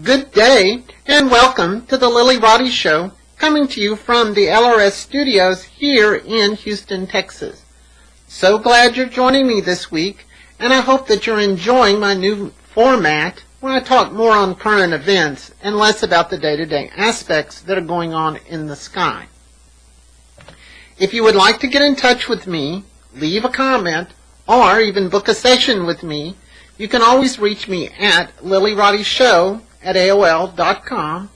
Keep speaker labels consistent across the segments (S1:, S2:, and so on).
S1: Good day, and welcome to the Lilly Roddy Show, coming to you from the LRS studios here in Houston, Texas. So glad you're joining me this week, and I hope that you're enjoying my new format where I talk more on current events and less about the day-to-day aspects that are going on in the sky. If you would like to get in touch with me, leave a comment, or even book a session with me, you can always reach me at LillyRoddyShow@AOL.com,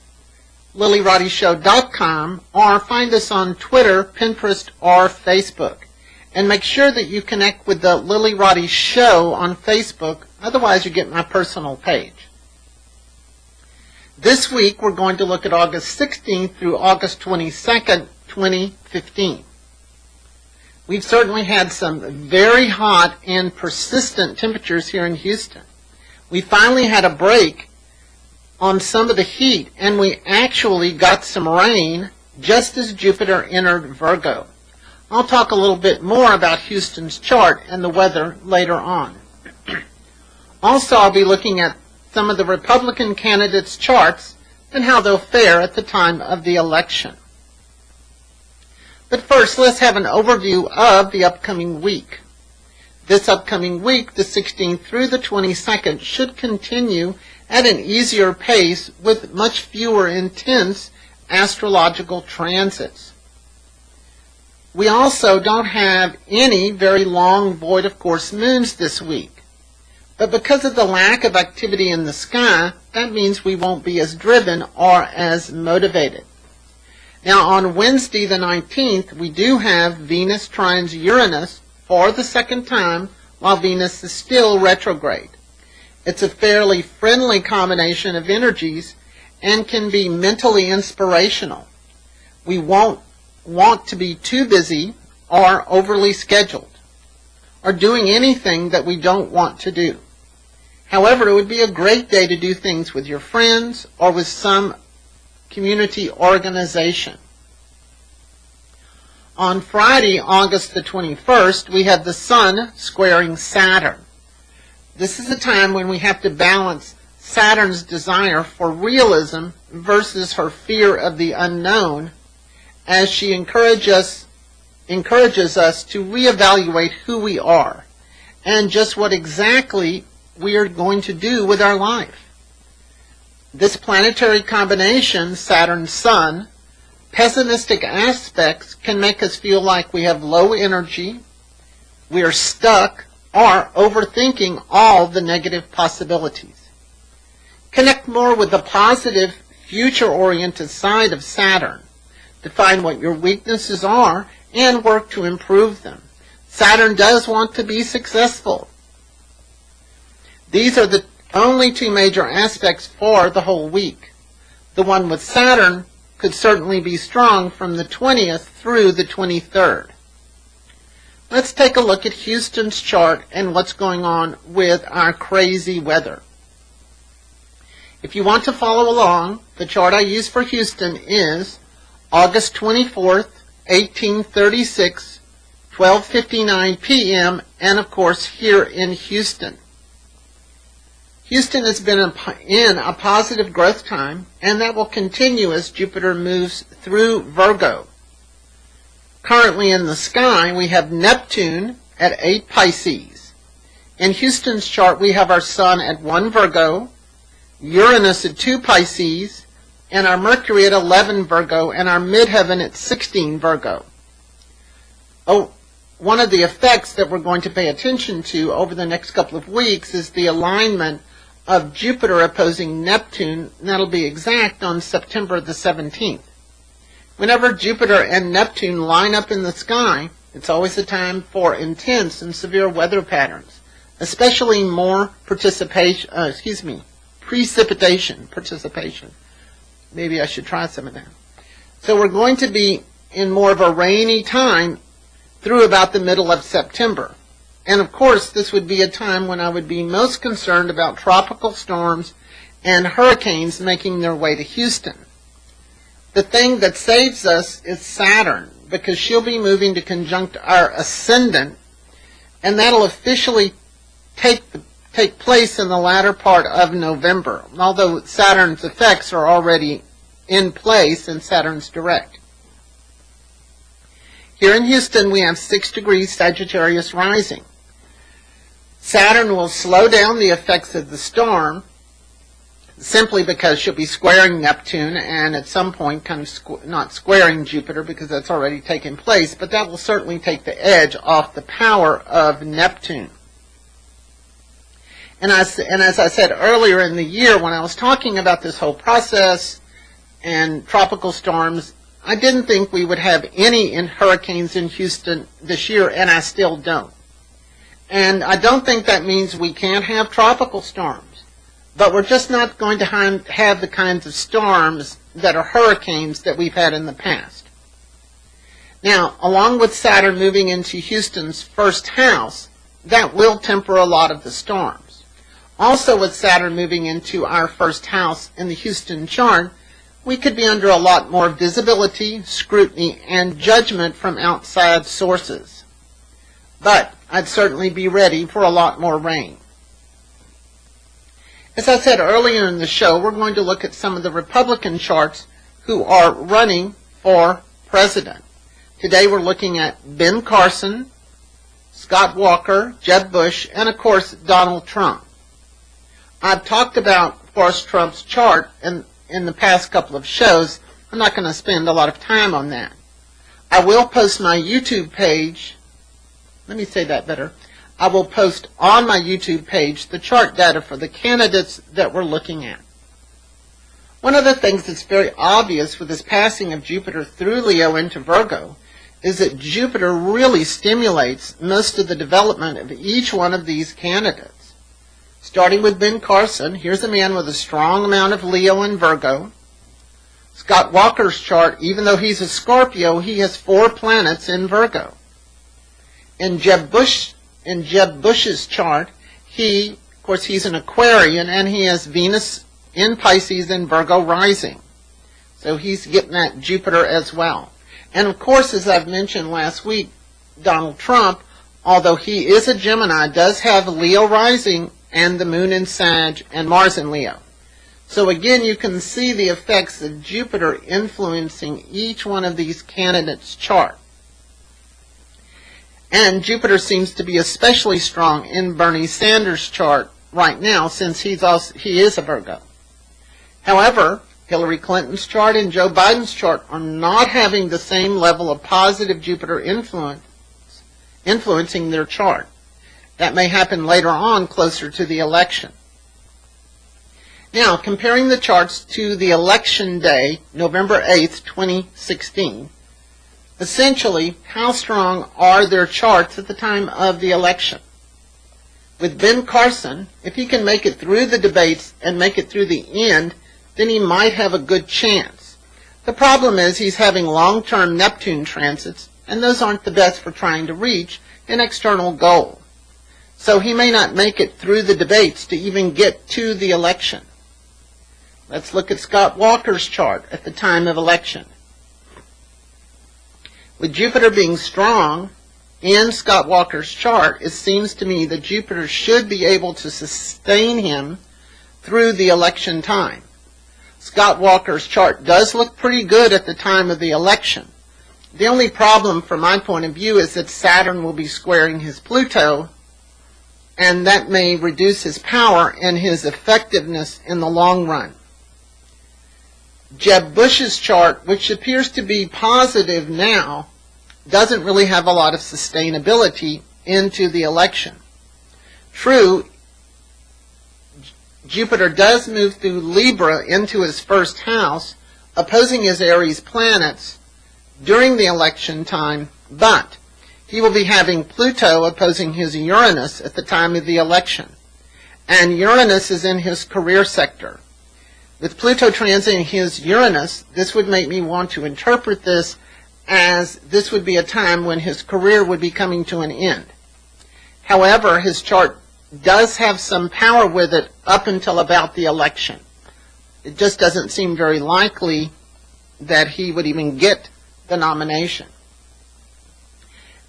S1: LillyRoddyShow.com, or find us on Twitter, Pinterest, or Facebook. And make sure that you connect with the Lilly Roddy Show on Facebook, otherwise you get my personal page. This week we're going to look at August 16th through August 22nd, 2015. We've certainly had some very hot and persistent temperatures here in Houston. We finally had a break on some of the heat, and we actually got some rain just as Jupiter entered Virgo. I'll talk a little bit more about Houston's chart and the weather later on. Also, I'll be looking at some of the Republican candidates' charts and how they'll fare at the time of the election. But first, let's have an overview of the upcoming week. This upcoming week, the 16th through the 22nd, should continue at an easier pace with much fewer intense astrological transits. We also don't have any very long void of course moons this week. But because of the lack of activity in the sky, that means we won't be as driven or as motivated. Now, on Wednesday the 19th, we do have Venus trines Uranus for the second time while Venus is still retrograde. It's a fairly friendly combination of energies and can be mentally inspirational. We won't want to be too busy or overly scheduled or doing anything that we don't want to do. However, it would be a great day to do things with your friends or with some community organization. On Friday, August the 21st, we have the Sun squaring Saturn. This is a time when we have to balance Saturn's desire for realism versus her fear of the unknown, as she encourages us to reevaluate who we are and just what exactly we are going to do with our life. This planetary combination, Saturn-Sun, pessimistic aspects can make us feel like we have low energy, we are stuck, or overthinking all the negative possibilities. Connect more with the positive, future-oriented side of Saturn. Define what your weaknesses are and work to improve them. Saturn does want to be successful. These are the only two major aspects for the whole week. The one with Saturn could certainly be strong from the 20th through the 23rd. Let's take a look at Houston's chart and what's going on with our crazy weather. If you want to follow along, the chart I use for Houston is August 24th, 1836, 12:59 p.m., and of course here in Houston. Houston has been in a positive growth time, and that will continue as Jupiter moves through Virgo. Currently in the sky, we have Neptune at 8 Pisces. In Houston's chart, we have our Sun at 1 Virgo, Uranus at 2 Pisces, and our Mercury at 11 Virgo, and our midheaven at 16 Virgo. One of the effects that we're going to pay attention to over the next couple of weeks is the alignment of Jupiter opposing Neptune, and that'll be exact on September the 17th. Whenever Jupiter and Neptune line up in the sky, it's always a time for intense and severe weather patterns, especially more precipitation. Maybe I should try some of that. So we're going to be in more of a rainy time through about the middle of September. And of course, this would be a time when I would be most concerned about tropical storms and hurricanes making their way to Houston. The thing that saves us is Saturn, because she'll be moving to conjunct our ascendant, and that'll officially take take place in the latter part of November, although Saturn's effects are already in place and Saturn's direct. Here in Houston, we have 6 degrees Sagittarius rising. Saturn will slow down the effects of the storm simply because she'll be squaring Neptune and at some point kind of not squaring Jupiter because that's already taken place, but that will certainly take the edge off the power of Neptune. And as I said earlier in the year when I was talking about this whole process and tropical storms, I didn't think we would have any hurricanes in Houston this year, and I still don't. And I don't think that means we can't have tropical storms, but we're just not going to have the kinds of storms that are hurricanes that we've had in the past. Now, along with Saturn moving into Houston's first house, that will temper a lot of the storms. Also, with Saturn moving into our first house in the Houston chart, we could be under a lot more visibility, scrutiny, and judgment from outside sources. But I'd certainly be ready for a lot more rain. As I said earlier in the show, we're going to look at some of the Republican charts who are running for president. Today we're looking at Ben Carson, Scott Walker, Jeb Bush, and of course Donald Trump. I've talked about Forrest Trump's chart in the past couple of shows. I'm not going to spend a lot of time on that. I will post my YouTube page. Let me say that better. I will post on my YouTube page the chart data for the candidates that we're looking at. One of the things that's very obvious with this passing of Jupiter through Leo into Virgo is that Jupiter really stimulates most of the development of each one of these candidates. Starting with Ben Carson, here's a man with a strong amount of Leo and Virgo. Scott Walker's chart, even though he's a Scorpio, he has 4 planets in Virgo. In Jeb Bush's chart, of course, he's an Aquarian, and he has Venus in Pisces and Virgo rising. So he's getting that Jupiter as well. And of course, as I've mentioned last week, Donald Trump, although he is a Gemini, does have Leo rising and the Moon in Sag and Mars in Leo. So again, you can see the effects of Jupiter influencing each one of these candidates' chart. And Jupiter seems to be especially strong in Bernie Sanders' chart right now, since he is a Virgo. However, Hillary Clinton's chart and Joe Biden's chart are not having the same level of positive Jupiter influencing their chart. That may happen later on, closer to the election. Now, comparing the charts to the election day, November 8th, 2016, essentially, how strong are their charts at the time of the election? With Ben Carson, if he can make it through the debates and make it through the end, then he might have a good chance. The problem is he's having long-term Neptune transits, and those aren't the best for trying to reach an external goal. So he may not make it through the debates to even get to the election. Let's look at Scott Walker's chart at the time of election. With Jupiter being strong in Scott Walker's chart, it seems to me that Jupiter should be able to sustain him through the election time. Scott Walker's chart does look pretty good at the time of the election. The only problem from my point of view is that Saturn will be squaring his Pluto, and that may reduce his power and his effectiveness in the long run. Jeb Bush's chart, which appears to be positive now, doesn't really have a lot of sustainability into the election. True, Jupiter does move through Libra into his first house, opposing his Aries planets during the election time, but he will be having Pluto opposing his Uranus at the time of the election. And Uranus is in his career sector. With Pluto transiting his Uranus, this would make me want to interpret this as this would be a time when his career would be coming to an end. However, his chart does have some power with it up until about the election. It just doesn't seem very likely that he would even get the nomination.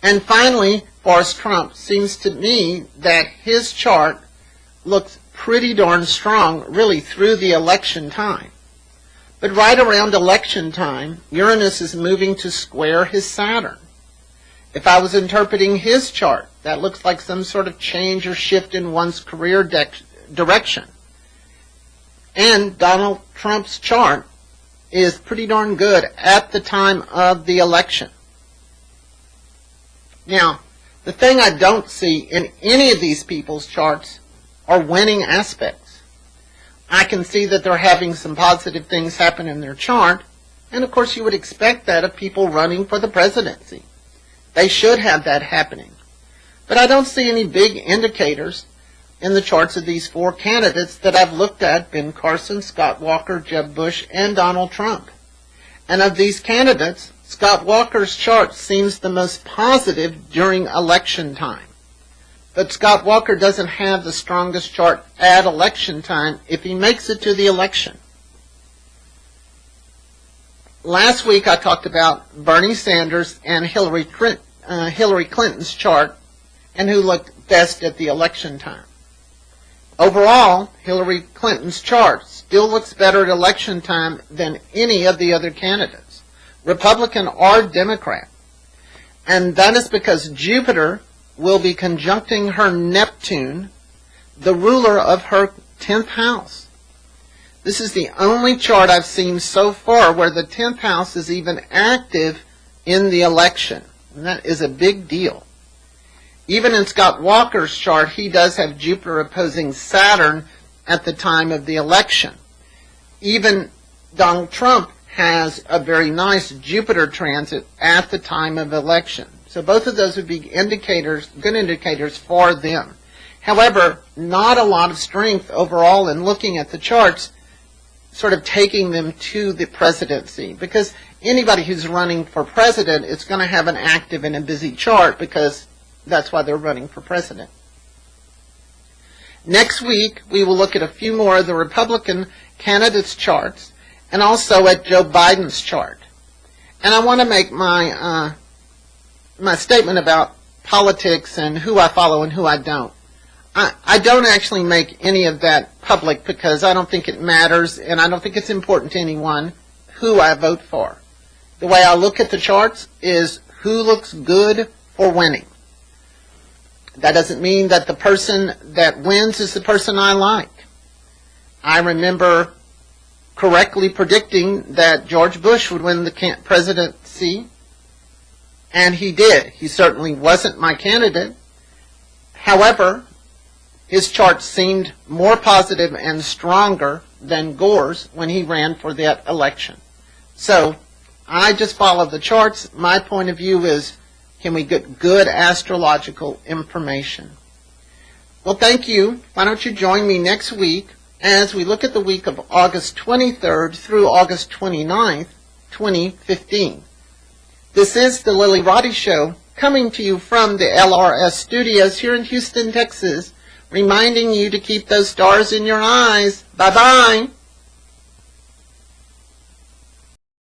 S1: And finally, Forrest Trump, seems to me that his chart looks pretty darn strong, really, through the election time. But right around election time, Uranus is moving to square his Saturn. If I was interpreting his chart, that looks like some sort of change or shift in one's career direction. And Donald Trump's chart is pretty darn good at the time of the election. Now, the thing I don't see in any of these people's charts are winning aspects. I can see that they're having some positive things happen in their chart, and of course you would expect that of people running for the presidency. They should have that happening. But I don't see any big indicators in the charts of these four candidates that I've looked at: Ben Carson, Scott Walker, Jeb Bush, and Donald Trump. And of these candidates, Scott Walker's chart seems the most positive during election time. But Scott Walker doesn't have the strongest chart at election time if he makes it to the election. Last week I talked about Bernie Sanders and Hillary Clinton's chart and who looked best at the election time. Overall, Hillary Clinton's chart still looks better at election time than any of the other candidates, Republican or Democrat. And that is because Jupiter will be conjuncting her Neptune, the ruler of her 10th house. This is the only chart I've seen so far where the 10th house is even active in the election. And that is a big deal. Even in Scott Walker's chart, he does have Jupiter opposing Saturn at the time of the election. Even Donald Trump has a very nice Jupiter transit at the time of election. So both of those would be indicators, good indicators for them. However, not a lot of strength overall in looking at the charts, sort of taking them to the presidency. Because anybody who's running for president is going to have an active and a busy chart, because that's why they're running for president. Next week, we will look at a few more of the Republican candidates' charts and also at Joe Biden's chart. And I want to make my statement about politics and who I follow and who I don't. I don't actually make any of that public because I don't think it matters and I don't think it's important to anyone who I vote for. The way I look at the charts is who looks good for winning. That doesn't mean that the person that wins is the person I like. I remember correctly predicting that George Bush would win the presidency, and he did. He certainly wasn't my candidate. However, his chart seemed more positive and stronger than Gore's when he ran for that election. So I just follow the charts. My point of view is, can we get good astrological information? Well, thank you. Why don't you join me next week as we look at the week of August 23rd through August 29th, 2015. This is the Lilly Roddy Show, coming to you from the LRS studios here in Houston, Texas, reminding you to keep those stars in your eyes. Bye-bye.